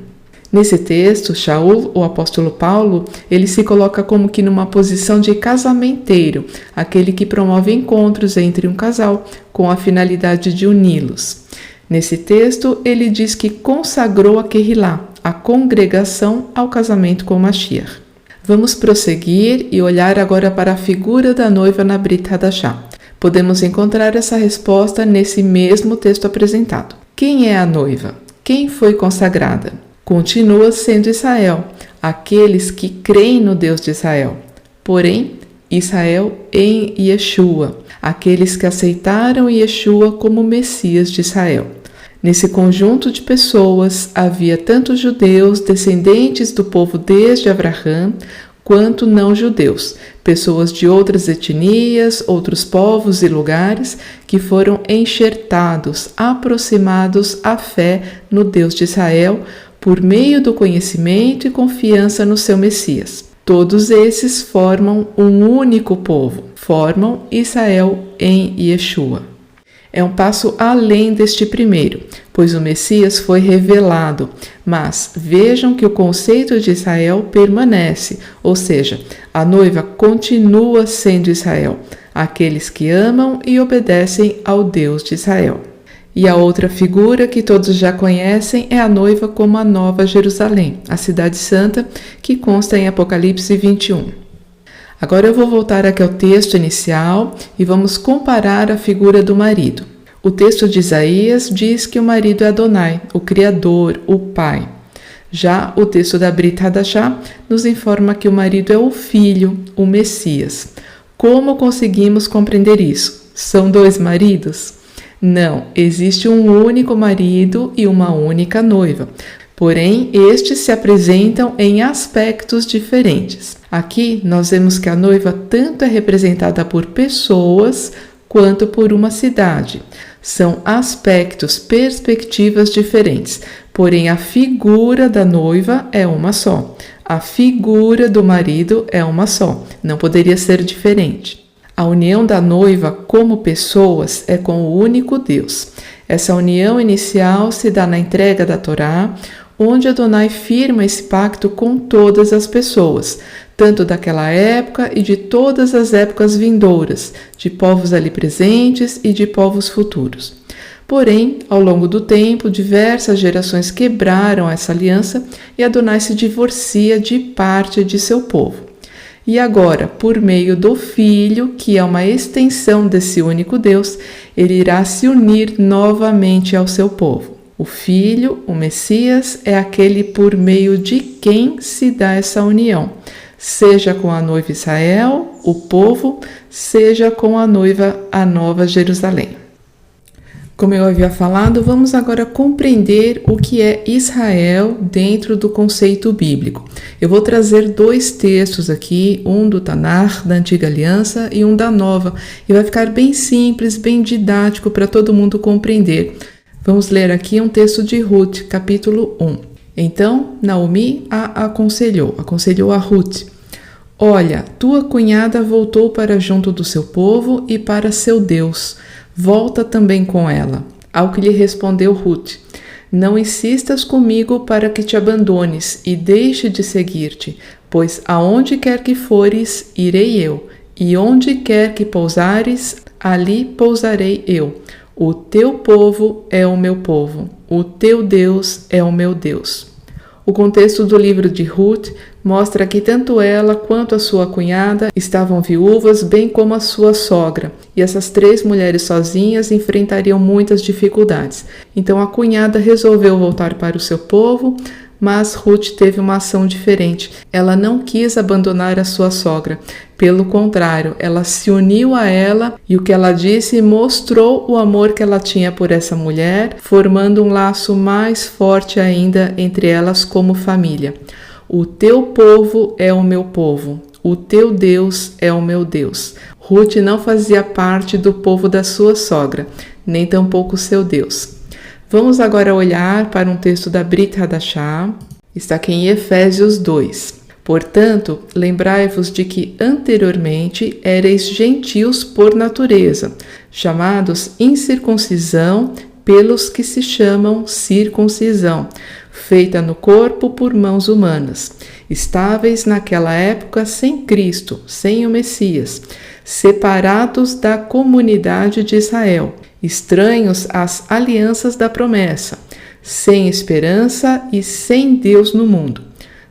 Nesse texto, Shaul, o apóstolo Paulo, ele se coloca como que numa posição de casamenteiro, aquele que promove encontros entre um casal com a finalidade de uni-los. Nesse texto, ele diz que consagrou a Kehilá, a congregação, ao casamento com Mashiach. Vamos prosseguir e olhar agora para a figura da noiva na Brit Hadashah. Podemos encontrar essa resposta nesse mesmo texto apresentado. Quem é a noiva? Quem foi consagrada? Continua sendo Israel, aqueles que creem no Deus de Israel. Porém, Israel em Yeshua, aqueles que aceitaram Yeshua como Messias de Israel. Nesse conjunto de pessoas havia tanto judeus, descendentes do povo desde Abraão, quanto não judeus, pessoas de outras etnias, outros povos e lugares que foram enxertados, aproximados à fé no Deus de Israel por meio do conhecimento e confiança no seu Messias. Todos esses formam um único povo, formam Israel em Yeshua. É um passo além deste primeiro, pois o Messias foi revelado, mas vejam que o conceito de Israel permanece, ou seja, a noiva continua sendo Israel, aqueles que amam e obedecem ao Deus de Israel. E a outra figura que todos já conhecem é a noiva como a Nova Jerusalém, a cidade santa, que consta em Apocalipse 21. Agora eu vou voltar aqui ao texto inicial e vamos comparar a figura do marido. O texto de Isaías diz que o marido é Adonai, o Criador, o Pai. Já o texto da Brit Hadashah nos informa que o marido é o Filho, o Messias. Como conseguimos compreender isso? São dois maridos? Não, existe um único marido e uma única noiva. Porém, estes se apresentam em aspectos diferentes. Aqui nós vemos que a noiva tanto é representada por pessoas quanto por uma cidade. São aspectos, perspectivas diferentes, porém a figura da noiva é uma só. A figura do marido é uma só, não poderia ser diferente. A união da noiva como pessoas é com o único Deus. Essa união inicial se dá na entrega da Torá, onde Adonai firma esse pacto com todas as pessoas, tanto daquela época e de todas as épocas vindouras, de povos ali presentes e de povos futuros. Porém, ao longo do tempo, diversas gerações quebraram essa aliança e Adonai se divorcia de parte de seu povo. E agora, por meio do Filho, que é uma extensão desse único Deus, ele irá se unir novamente ao seu povo. O Filho, o Messias, é aquele por meio de quem se dá essa união, seja com a noiva Israel, o povo, seja com a noiva, a Nova Jerusalém. Como eu havia falado, vamos agora compreender o que é Israel dentro do conceito bíblico. Eu vou trazer dois textos aqui, um do Tanar, da Antiga Aliança, e um da Nova, e vai ficar bem simples, bem didático para todo mundo compreender. Vamos ler aqui um texto de Ruth, capítulo 1. Então, Naomi a aconselhou a Ruth: Olha, tua cunhada voltou para junto do seu povo e para seu Deus. Volta também com ela. Ao que lhe respondeu Ruth: Não insistas comigo para que te abandones e deixe de seguir-te, pois aonde quer que fores, irei eu, e onde quer que pousares, ali pousarei eu. O teu povo é o meu povo, o teu Deus é o meu Deus. O contexto do livro de Ruth mostra que tanto ela quanto a sua cunhada estavam viúvas, bem como a sua sogra, e essas três mulheres sozinhas enfrentariam muitas dificuldades. Então a cunhada resolveu voltar para o seu povo, mas Ruth teve uma ação diferente. Ela não quis abandonar a sua sogra. Pelo contrário, ela se uniu a ela e o que ela disse mostrou o amor que ela tinha por essa mulher, formando um laço mais forte ainda entre elas como família. O teu povo é o meu povo, o teu Deus é o meu Deus. Ruth não fazia parte do povo da sua sogra, nem tampouco seu Deus. Vamos agora olhar para um texto da Brit Hadashah, está aqui em Efésios 2. Portanto, lembrai-vos de que anteriormente éreis gentios por natureza, chamados incircuncisão pelos que se chamam circuncisão, feita no corpo por mãos humanas. Estáveis naquela época sem Cristo, sem o Messias, separados da comunidade de Israel, estranhos às alianças da promessa, sem esperança e sem Deus no mundo.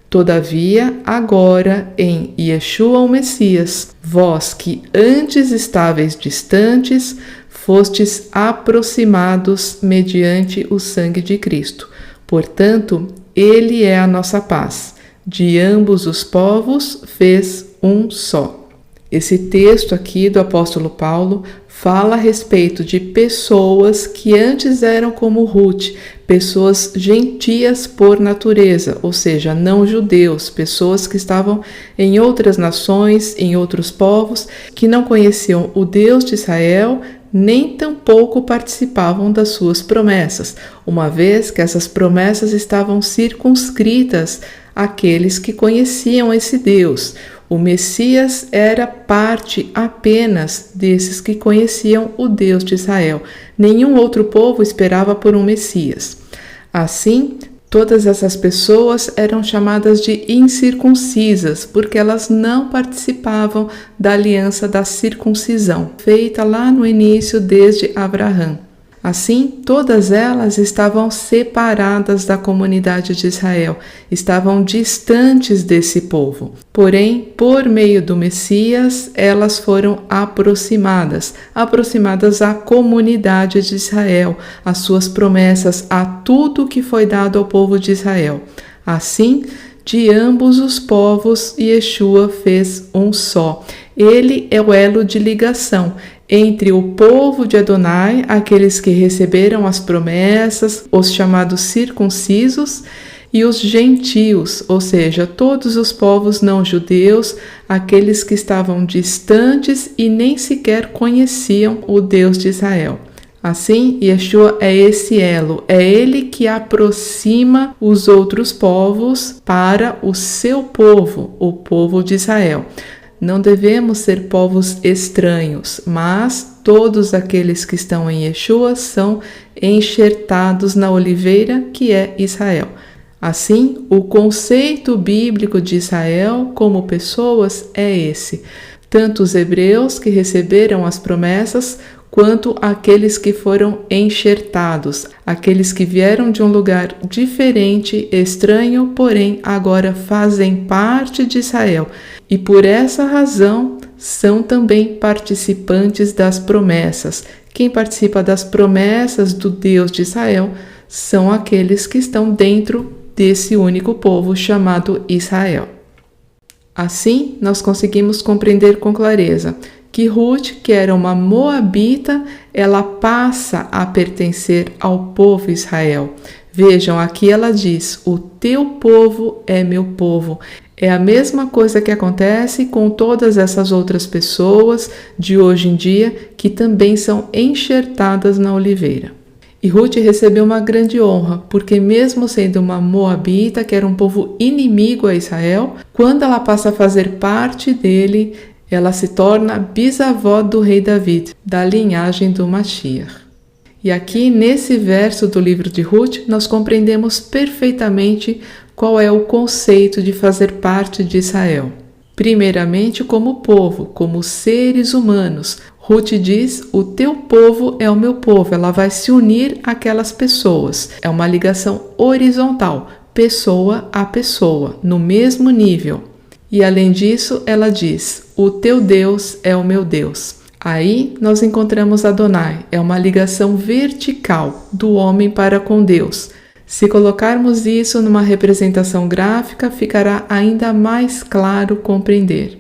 Todavia, agora, em Yeshua o Messias, vós que antes estáveis distantes, fostes aproximados mediante o sangue de Cristo. Portanto, ele é a nossa paz. De ambos os povos fez um só. Esse texto aqui do apóstolo Paulo fala a respeito de pessoas que antes eram como Ruth, pessoas gentias por natureza, ou seja, não judeus, pessoas que estavam em outras nações, em outros povos, que não conheciam o Deus de Israel, nem tampouco participavam das suas promessas, uma vez que essas promessas estavam circunscritas àqueles que conheciam esse Deus. O Messias era parte apenas desses que conheciam o Deus de Israel. Nenhum outro povo esperava por um Messias. Assim, todas essas pessoas eram chamadas de incircuncisas, porque elas não participavam da aliança da circuncisão, feita lá no início desde Abraão. Assim, todas elas estavam separadas da comunidade de Israel, estavam distantes desse povo. Porém, por meio do Messias, elas foram aproximadas à comunidade de Israel, às suas promessas, a tudo que foi dado ao povo de Israel. Assim, de ambos os povos, Yeshua fez um só. Ele é o elo de ligação entre o povo de Adonai, aqueles que receberam as promessas, os chamados circuncisos, e os gentios, ou seja, todos os povos não judeus, aqueles que estavam distantes e nem sequer conheciam o Deus de Israel. Assim, Yeshua é esse elo, é ele que aproxima os outros povos para o seu povo, o povo de Israel. Não devemos ser povos estranhos, mas todos aqueles que estão em Yeshua são enxertados na oliveira que é Israel. Assim, o conceito bíblico de Israel como pessoas é esse. Tanto os hebreus que receberam as promessas, quanto aqueles que foram enxertados, aqueles que vieram de um lugar diferente, estranho, porém agora fazem parte de Israel. E por essa razão são também participantes das promessas. Quem participa das promessas do Deus de Israel são aqueles que estão dentro desse único povo chamado Israel. Assim, nós conseguimos compreender com clareza que Ruth, que era uma moabita, ela passa a pertencer ao povo Israel. Vejam, aqui ela diz, o teu povo é meu povo. É a mesma coisa que acontece com todas essas outras pessoas de hoje em dia que também são enxertadas na oliveira. E Ruth recebeu uma grande honra, porque mesmo sendo uma moabita, que era um povo inimigo a Israel, quando ela passa a fazer parte dele, ela se torna bisavó do rei David, da linhagem do Mashiach. E aqui, nesse verso do livro de Ruth, nós compreendemos perfeitamente qual é o conceito de fazer parte de Israel. Primeiramente, como povo, como seres humanos. Ruth diz, o teu povo é o meu povo. Ela vai se unir àquelas pessoas. É uma ligação horizontal, pessoa a pessoa, no mesmo nível. E além disso, ela diz, o teu Deus é o meu Deus. Aí nós encontramos Adonai, é uma ligação vertical do homem para com Deus. Se colocarmos isso numa representação gráfica, ficará ainda mais claro compreender.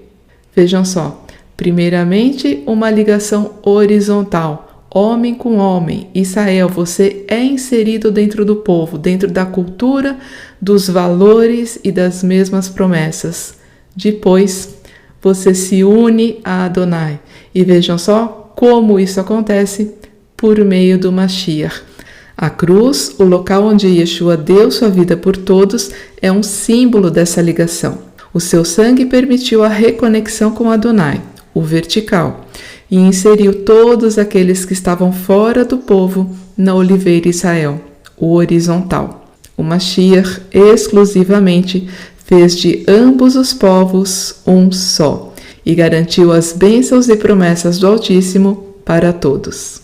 Vejam só, primeiramente uma ligação horizontal, homem com homem. Israel, você é inserido dentro do povo, dentro da cultura, dos valores e das mesmas promessas. Depois, você se une a Adonai. E vejam só como isso acontece por meio do Mashiach. A cruz, o local onde Yeshua deu sua vida por todos, é um símbolo dessa ligação. O seu sangue permitiu a reconexão com Adonai, o vertical, e inseriu todos aqueles que estavam fora do povo na oliveira Israel, o horizontal. O Mashiach exclusivamente fez de ambos os povos um só e garantiu as bênçãos e promessas do Altíssimo para todos.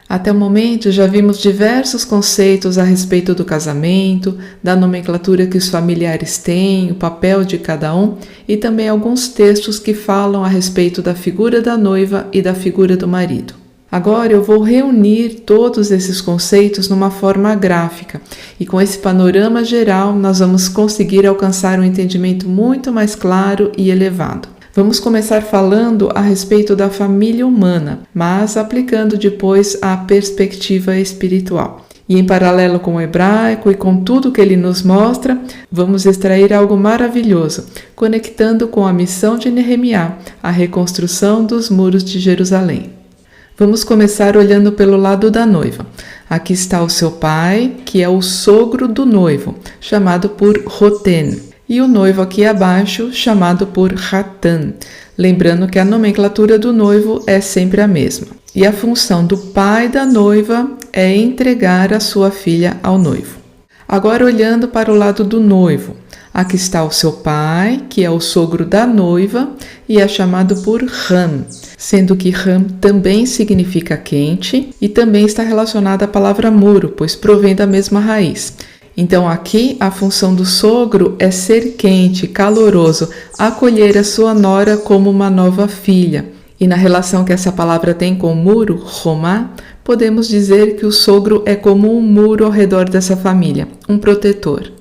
Até o momento já vimos diversos conceitos a respeito do casamento, da nomenclatura que os familiares têm, o papel de cada um e também alguns textos que falam a respeito da figura da noiva e da figura do marido. Agora eu vou reunir todos esses conceitos numa forma gráfica e com esse panorama geral nós vamos conseguir alcançar um entendimento muito mais claro e elevado. Vamos começar falando a respeito da família humana, mas aplicando depois a perspectiva espiritual. E em paralelo com o hebraico e com tudo que ele nos mostra, vamos extrair algo maravilhoso, conectando com a missão de Nehemiá, a reconstrução dos muros de Jerusalém. Vamos começar olhando pelo lado da noiva. Aqui está o seu pai, que é o sogro do noivo, chamado por Roten, e o noivo aqui abaixo, chamado por Hatan. Lembrando que a nomenclatura do noivo é sempre a mesma. E a função do pai da noiva é entregar a sua filha ao noivo. Agora olhando para o lado do noivo. Aqui está o seu pai, que é o sogro da noiva e é chamado por Ram, sendo que Ram também significa quente e também está relacionada à palavra muro, pois provém da mesma raiz. Então aqui a função do sogro é ser quente, caloroso, acolher a sua nora como uma nova filha. E na relação que essa palavra tem com o muro, Romá, podemos dizer que o sogro é como um muro ao redor dessa família, um protetor.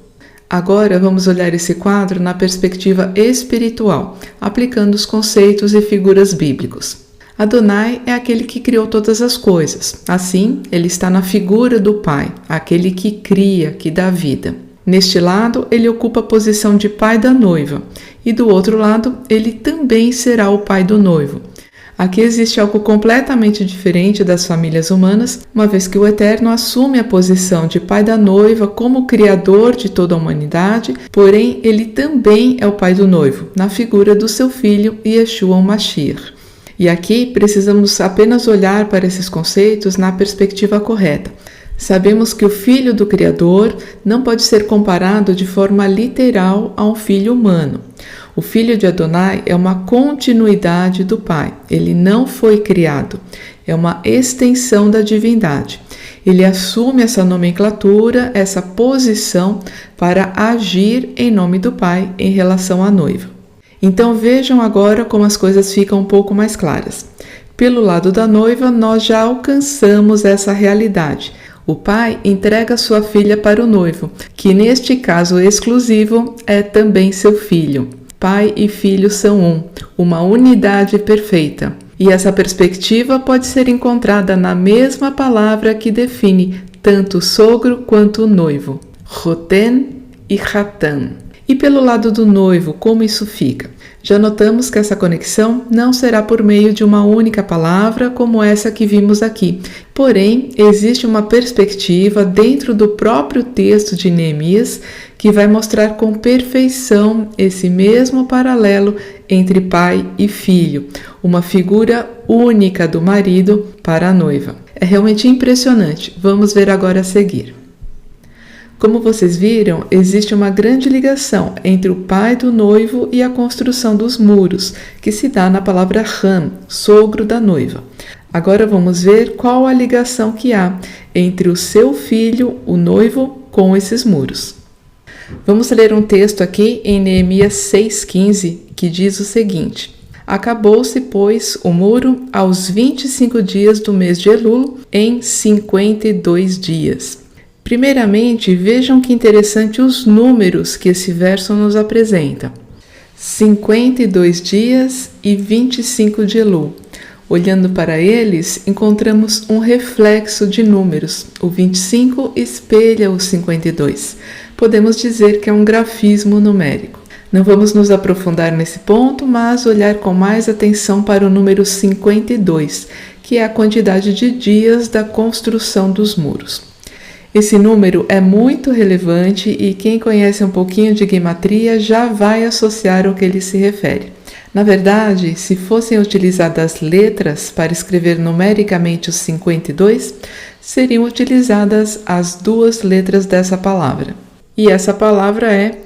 Agora vamos olhar esse quadro na perspectiva espiritual, aplicando os conceitos e figuras bíblicos. Adonai é aquele que criou todas as coisas. Assim, ele está na figura do Pai, aquele que cria, que dá vida. Neste lado, ele ocupa a posição de pai da noiva, e do outro lado, ele também será o pai do noivo. Aqui existe algo completamente diferente das famílias humanas, uma vez que o Eterno assume a posição de pai da noiva como criador de toda a humanidade, porém ele também é o pai do noivo, na figura do seu filho Yeshua Mashiach. E aqui precisamos apenas olhar para esses conceitos na perspectiva correta. Sabemos que o filho do Criador não pode ser comparado de forma literal a um filho humano. O filho de Adonai é uma continuidade do Pai. Ele não foi criado. É uma extensão da divindade. Ele assume essa nomenclatura, essa posição para agir em nome do Pai em relação à noiva. Então vejam agora como as coisas ficam um pouco mais claras. Pelo lado da noiva, nós já alcançamos essa realidade. O pai entrega sua filha para o noivo, que neste caso exclusivo é também seu filho. Pai e filho são uma unidade perfeita. E essa perspectiva pode ser encontrada na mesma palavra que define tanto o sogro quanto o noivo, Roten e Hatan. E pelo lado do noivo, como isso fica? Já notamos que essa conexão não será por meio de uma única palavra como essa que vimos aqui. Porém, existe uma perspectiva dentro do próprio texto de Neemias que vai mostrar com perfeição esse mesmo paralelo entre pai e filho, uma figura única do marido para a noiva. É realmente impressionante. Vamos ver agora a seguir. Como vocês viram, existe uma grande ligação entre o pai do noivo e a construção dos muros, que se dá na palavra Ram, sogro da noiva. Agora vamos ver qual a ligação que há entre o seu filho, o noivo, com esses muros. Vamos ler um texto aqui em Neemias 6,15, que diz o seguinte: Acabou-se, pois, o muro aos 25 dias do mês de Elul, em 52 dias. Primeiramente, vejam que interessante os números que esse verso nos apresenta. 52 dias e 25 de Elul. Olhando para eles, encontramos um reflexo de números. O 25 espelha o 52. Podemos dizer que é um grafismo numérico. Não vamos nos aprofundar nesse ponto, mas olhar com mais atenção para o número 52, que é a quantidade de dias da construção dos muros. Esse número é muito relevante e quem conhece um pouquinho de gematria já vai associar ao que ele se refere. Na verdade, se fossem utilizadas letras para escrever numericamente os 52, seriam utilizadas as duas letras dessa palavra. E essa palavra é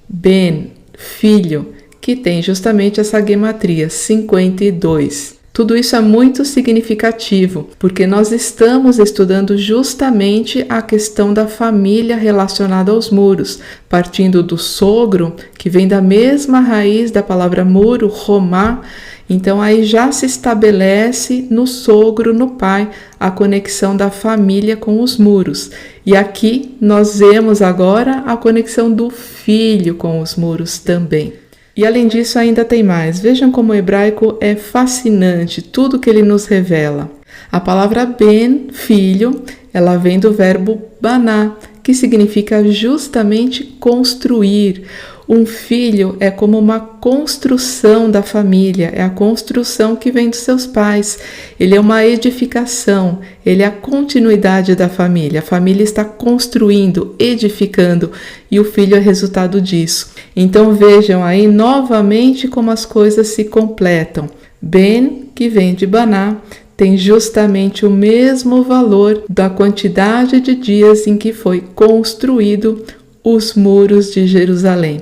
Ben, filho, que tem justamente essa gematria, 52. Tudo isso é muito significativo, porque nós estamos estudando justamente a questão da família relacionada aos muros, partindo do sogro, que vem da mesma raiz da palavra muro, romá. Então aí já se estabelece no sogro, no pai, a conexão da família com os muros. E aqui nós vemos agora a conexão do filho com os muros também. E além disso ainda tem mais. Vejam como o hebraico é fascinante, tudo que ele nos revela. A palavra ben, filho, ela vem do verbo baná, que significa justamente construir. Um filho é como uma construção da família, é a construção que vem dos seus pais. Ele é uma edificação, ele é a continuidade da família. A família está construindo, edificando, e o filho é resultado disso. Então vejam aí novamente como as coisas se completam. Ben, que vem de baná, tem justamente o mesmo valor da quantidade de dias em que foi construído os muros de Jerusalém.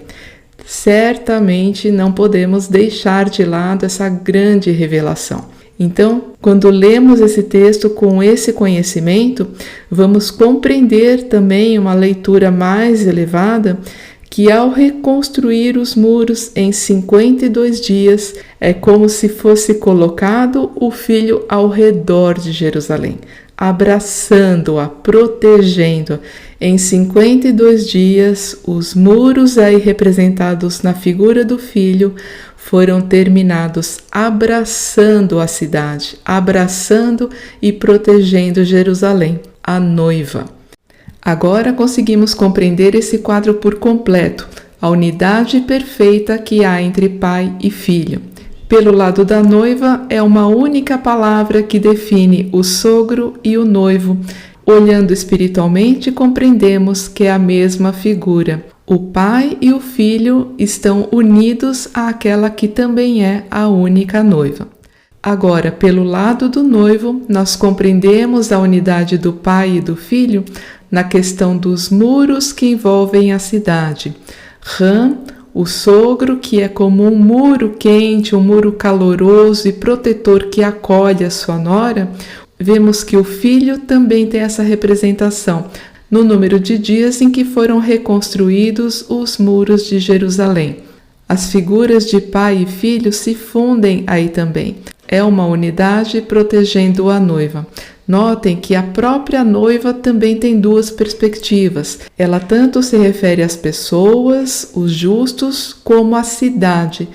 Certamente não podemos deixar de lado essa grande revelação. Então, quando lemos esse texto com esse conhecimento, vamos compreender também uma leitura mais elevada, que ao reconstruir os muros em 52 dias, é como se fosse colocado o filho ao redor de Jerusalém, abraçando-a, protegendo-a. Em 52 dias, os muros aí representados na figura do filho foram terminados abraçando a cidade, abraçando e protegendo Jerusalém, a noiva. Agora conseguimos compreender esse quadro por completo, a unidade perfeita que há entre pai e filho. Pelo lado da noiva, é uma única palavra que define o sogro e o noivo. Olhando espiritualmente, compreendemos que é a mesma figura. O pai e o filho estão unidos àquela que também é a única noiva. Agora, pelo lado do noivo, nós compreendemos a unidade do pai e do filho na questão dos muros que envolvem a cidade. Ram, o sogro, que é como um muro quente, um muro caloroso e protetor que acolhe a sua nora. Vemos que o filho também tem essa representação no número de dias em que foram reconstruídos os muros de Jerusalém. As figuras de pai e filho se fundem aí também. É uma unidade protegendo a noiva. Notem que a própria noiva também tem duas perspectivas. Ela tanto se refere às pessoas, os justos, como à cidade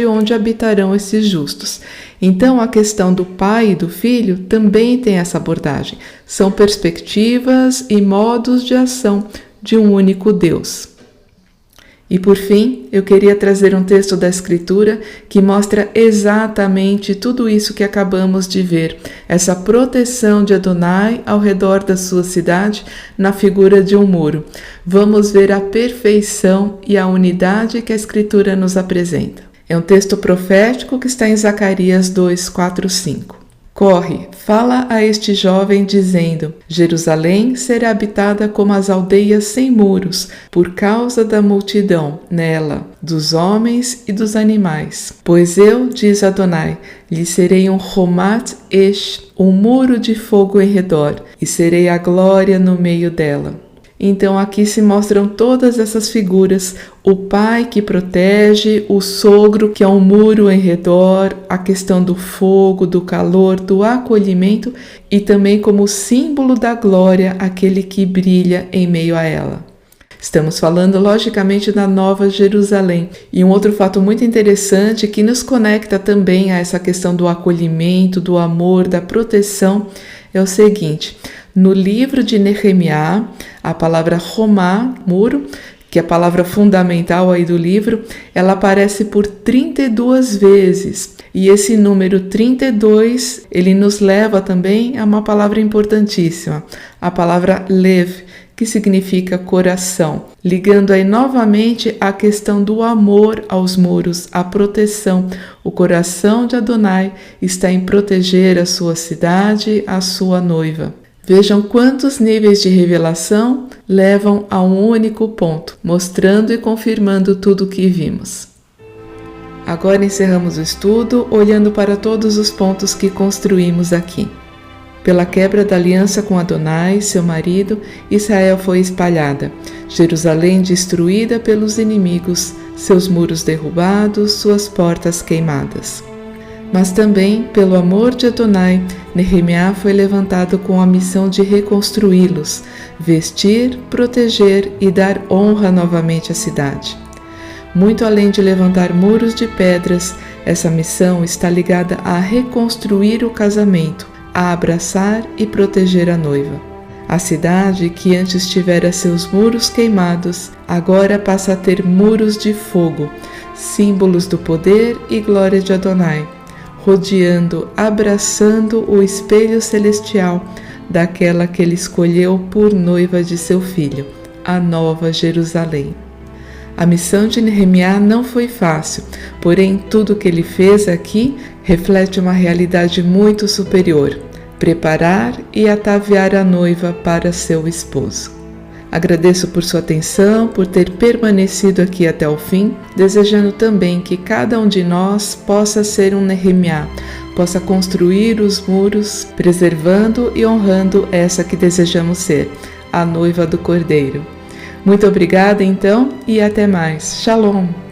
onde habitarão esses justos. Então, a questão do pai e do filho também tem essa abordagem. São perspectivas e modos de ação de um único Deus. E por fim, eu queria trazer um texto da Escritura que mostra exatamente tudo isso que acabamos de ver, essa proteção de Adonai ao redor da sua cidade na figura de um muro. Vamos ver a perfeição e a unidade que a Escritura nos apresenta. É um texto profético que está em Zacarias 2, 4, 5. Corre, fala a este jovem dizendo: Jerusalém será habitada como as aldeias sem muros, por causa da multidão nela, dos homens e dos animais. Pois eu, diz Adonai, lhe serei um Romat Esh, um muro de fogo em redor, e serei a glória no meio dela. Então aqui se mostram todas essas figuras, o pai que protege, o sogro que é um muro em redor, a questão do fogo, do calor, do acolhimento e também como símbolo da glória, aquele que brilha em meio a ela. Estamos falando logicamente da Nova Jerusalém. E um outro fato muito interessante que nos conecta também a essa questão do acolhimento, do amor, da proteção é o seguinte: no livro de Nehemiá, a palavra Romá, muro, que é a palavra fundamental aí do livro, ela aparece por 32 vezes. E esse número 32, ele nos leva também a uma palavra importantíssima, a palavra lev, que significa coração, ligando aí novamente a questão do amor aos muros, a proteção. O coração de Adonai está em proteger a sua cidade, a sua noiva. Vejam quantos níveis de revelação levam a um único ponto, mostrando e confirmando tudo o que vimos. Agora encerramos o estudo olhando para todos os pontos que construímos aqui. Pela quebra da aliança com Adonai, seu marido, Israel foi espalhada, Jerusalém destruída pelos inimigos, seus muros derrubados, suas portas queimadas. Mas também, pelo amor de Adonai, Nehemiá foi levantado com a missão de reconstruí-los, vestir, proteger e dar honra novamente à cidade. Muito além de levantar muros de pedras, essa missão está ligada a reconstruir o casamento, a abraçar e proteger a noiva. A cidade, que antes tivera seus muros queimados, agora passa a ter muros de fogo, símbolos do poder e glória de Adonai, rodeando, abraçando o espelho celestial daquela que ele escolheu por noiva de seu filho, a Nova Jerusalém. A missão de Nehemiá não foi fácil, porém tudo o que ele fez aqui reflete uma realidade muito superior: preparar e ataviar a noiva para seu esposo. Agradeço por sua atenção, por ter permanecido aqui até o fim, desejando também que cada um de nós possa ser um Nehemiá, possa construir os muros, preservando e honrando essa que desejamos ser, a noiva do Cordeiro. Muito obrigada então e até mais. Shalom!